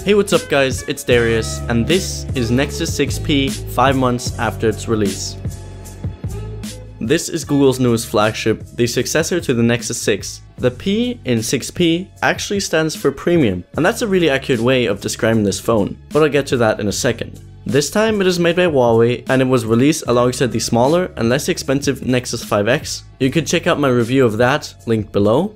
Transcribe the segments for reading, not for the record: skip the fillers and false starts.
Hey, what's up guys, it's Darius, and this is Nexus 6P 5 months after its release. This is Google's newest flagship, the successor to the Nexus 6. The P in 6P actually stands for premium, and that's a really accurate way of describing this phone, but I'll get to that in a second. This time it is made by Huawei, and it was released alongside the smaller and less expensive Nexus 5X. You could check out my review of that, linked below.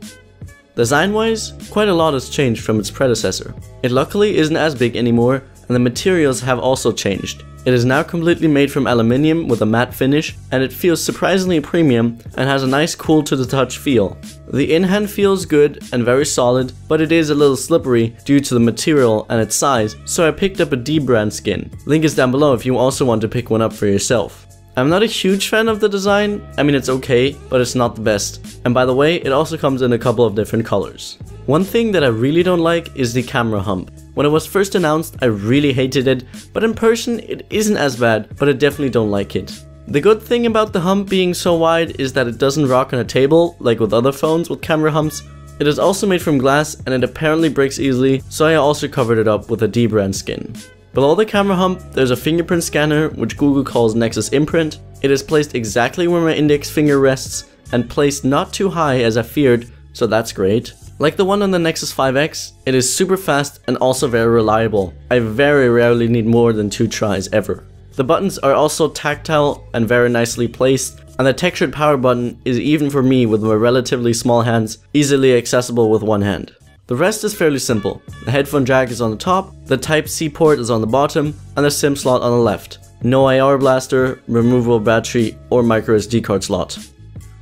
Design-wise, quite a lot has changed from its predecessor. It luckily isn't as big anymore, and the materials have also changed. It is now completely made from aluminium with a matte finish, and it feels surprisingly premium and has a nice cool to the touch feel. The in-hand feels good and very solid, but it is a little slippery due to the material and its size, so I picked up a D-brand skin. Link is down below if you also want to pick one up for yourself. I'm not a huge fan of the design. I mean, it's okay, but it's not the best. And by the way, it also comes in a couple of different colors. One thing that I really don't like is the camera hump. When it was first announced, I really hated it, but in person it isn't as bad, but I definitely don't like it. The good thing about the hump being so wide is that it doesn't rock on a table like with other phones with camera humps. It is also made from glass and it apparently breaks easily, so I also covered it up with a D-brand skin. Below the camera hump, there's a fingerprint scanner, which Google calls Nexus Imprint. It is placed exactly where my index finger rests, and placed not too high as I feared, so that's great. Like the one on the Nexus 5X, it is super fast and also very reliable. I very rarely need more than 2 tries ever. The buttons are also tactile and very nicely placed, and the textured power button is, even for me with my relatively small hands, easily accessible with one hand. The rest is fairly simple. The headphone jack is on the top, the Type-C port is on the bottom, and the SIM slot on the left. No IR blaster, removable battery, or microSD card slot.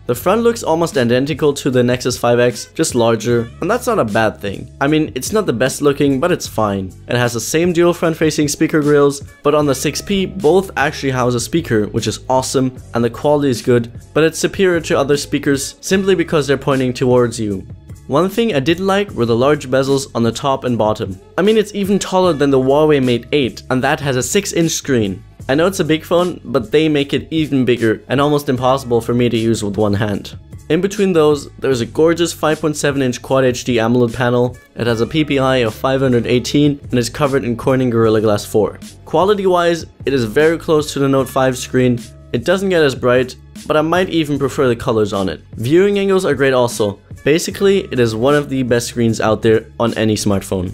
The front looks almost identical to the Nexus 5X, just larger, and that's not a bad thing. I mean, it's not the best looking, but it's fine. It has the same dual front-facing speaker grills, but on the 6P, both actually house a speaker, which is awesome, and the quality is good, but it's superior to other speakers simply because they're pointing towards you. One thing I did like were the large bezels on the top and bottom. I mean, it's even taller than the Huawei Mate 8, and that has a 6-inch screen. I know it's a big phone, but they make it even bigger and almost impossible for me to use with one hand. In between those, there's a gorgeous 5.7-inch Quad HD AMOLED panel. It has a PPI of 518 and is covered in Corning Gorilla Glass 4. Quality-wise, it is very close to the Note 5 screen. It doesn't get as bright, but I might even prefer the colors on it. Viewing angles are great also. Basically, it is one of the best screens out there on any smartphone.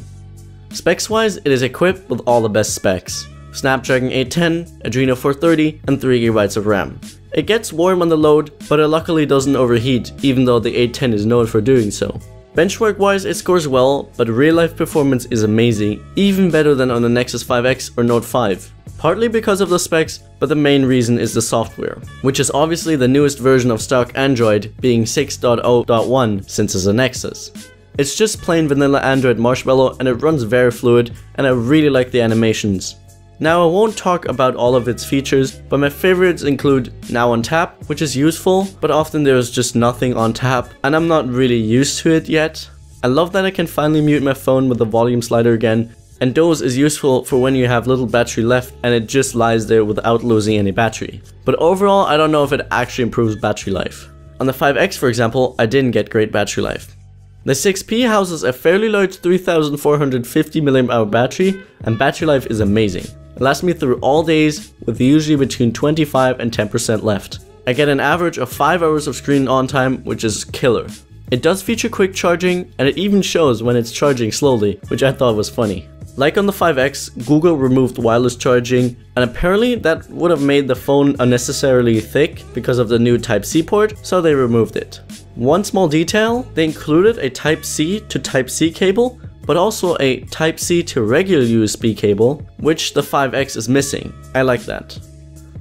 Specs wise, it is equipped with all the best specs. Snapdragon 810, Adreno 430, and 3GB of RAM. It gets warm on the load, but it luckily doesn't overheat, even though the 810 is known for doing so. Benchmark wise, it scores well, but real life performance is amazing, even better than on the Nexus 5X or Note 5. Partly because of the specs, but the main reason is the software, which is obviously the newest version of stock Android, being 6.0.1 since it's a Nexus. It's just plain vanilla Android Marshmallow and it runs very fluid, and I really like the animations. Now I won't talk about all of its features, but my favorites include Now on Tap, which is useful, but often there's just nothing on tap, and I'm not really used to it yet. I love that I can finally mute my phone with the volume slider again, and Doze is useful for when you have little battery left and it just lies there without losing any battery. But overall, I don't know if it actually improves battery life. On the 5X, for example, I didn't get great battery life. The 6P houses a fairly large 3450 mAh battery, and battery life is amazing. It lasts me through all days, with usually between 25 and 10% left. I get an average of 5 hours of screen on time, which is killer. It does feature quick charging, and it even shows when it's charging slowly, which I thought was funny. Like on the 5X, Google removed wireless charging, and apparently that would have made the phone unnecessarily thick because of the new Type-C port, so they removed it. One small detail, they included a Type-C to Type-C cable, but also a Type-C to regular USB cable, which the 5X is missing. I like that.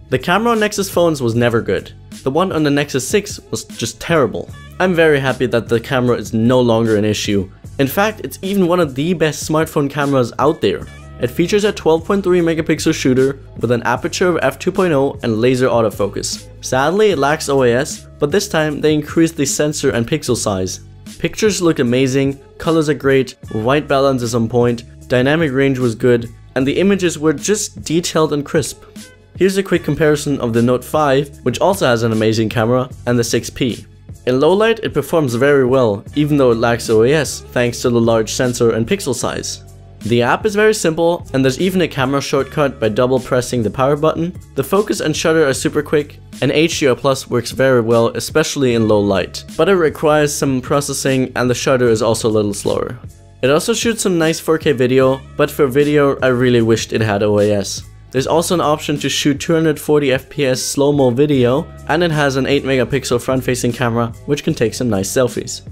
The camera on Nexus phones was never good. The one on the Nexus 6 was just terrible. I'm very happy that the camera is no longer an issue. In fact, it's even one of the best smartphone cameras out there. It features a 12.3 megapixel shooter with an aperture of f2.0 and laser autofocus. Sadly, it lacks OIS, but this time they increased the sensor and pixel size. Pictures look amazing, colors are great, white balance is on point, dynamic range was good, and the images were just detailed and crisp. Here's a quick comparison of the Note 5, which also has an amazing camera, and the 6P. In low light, it performs very well, even though it lacks OIS, thanks to the large sensor and pixel size. The app is very simple, and there's even a camera shortcut by double pressing the power button. The focus and shutter are super quick, and HDR Plus works very well, especially in low light, but it requires some processing and the shutter is also a little slower. It also shoots some nice 4K video, but for video I really wished it had OIS. There's also an option to shoot 240 FPS slow-mo video, and it has an 8 megapixel front-facing camera which can take some nice selfies.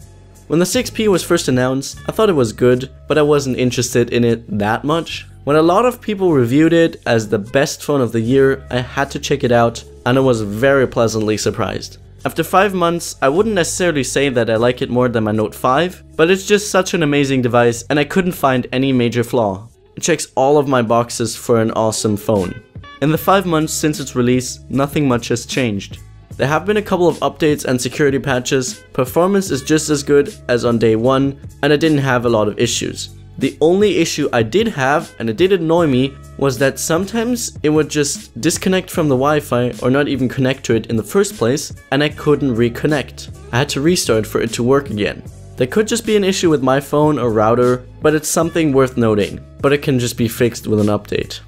When the 6P was first announced, I thought it was good, but I wasn't interested in it that much. When a lot of people reviewed it as the best phone of the year, I had to check it out, and I was very pleasantly surprised. After 5 months, I wouldn't necessarily say that I like it more than my Note 5, but it's just such an amazing device and I couldn't find any major flaw. It checks all of my boxes for an awesome phone. In the 5 months since its release, nothing much has changed. There have been a couple of updates and security patches, performance is just as good as on day 1, and I didn't have a lot of issues. The only issue I did have, and it did annoy me, was that sometimes it would just disconnect from the Wi-Fi or not even connect to it in the first place, and I couldn't reconnect. I had to restart for it to work again. There could just be an issue with my phone or router, but it's something worth noting, but it can just be fixed with an update.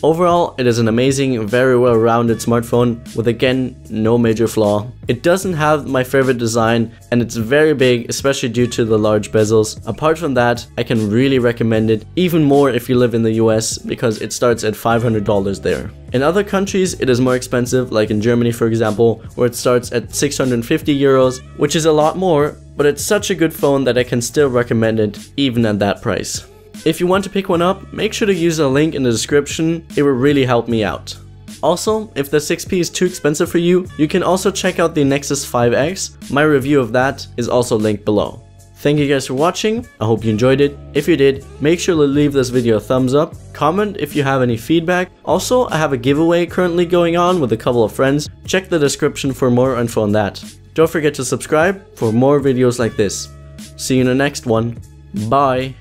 Overall, it is an amazing, very well-rounded smartphone with again, no major flaw. It doesn't have my favorite design and it's very big, especially due to the large bezels. Apart from that, I can really recommend it, even more if you live in the US, because it starts at $500 there. In other countries, it is more expensive, like in Germany for example, where it starts at 650 euros, which is a lot more, but it's such a good phone that I can still recommend it, even at that price. If you want to pick one up, make sure to use a link in the description, it will really help me out. Also, if the 6P is too expensive for you, you can also check out the Nexus 5X, my review of that is also linked below. Thank you guys for watching, I hope you enjoyed it. If you did, make sure to leave this video a thumbs up, comment if you have any feedback. Also, I have a giveaway currently going on with a couple of friends, check the description for more info on that. Don't forget to subscribe for more videos like this. See you in the next one, bye!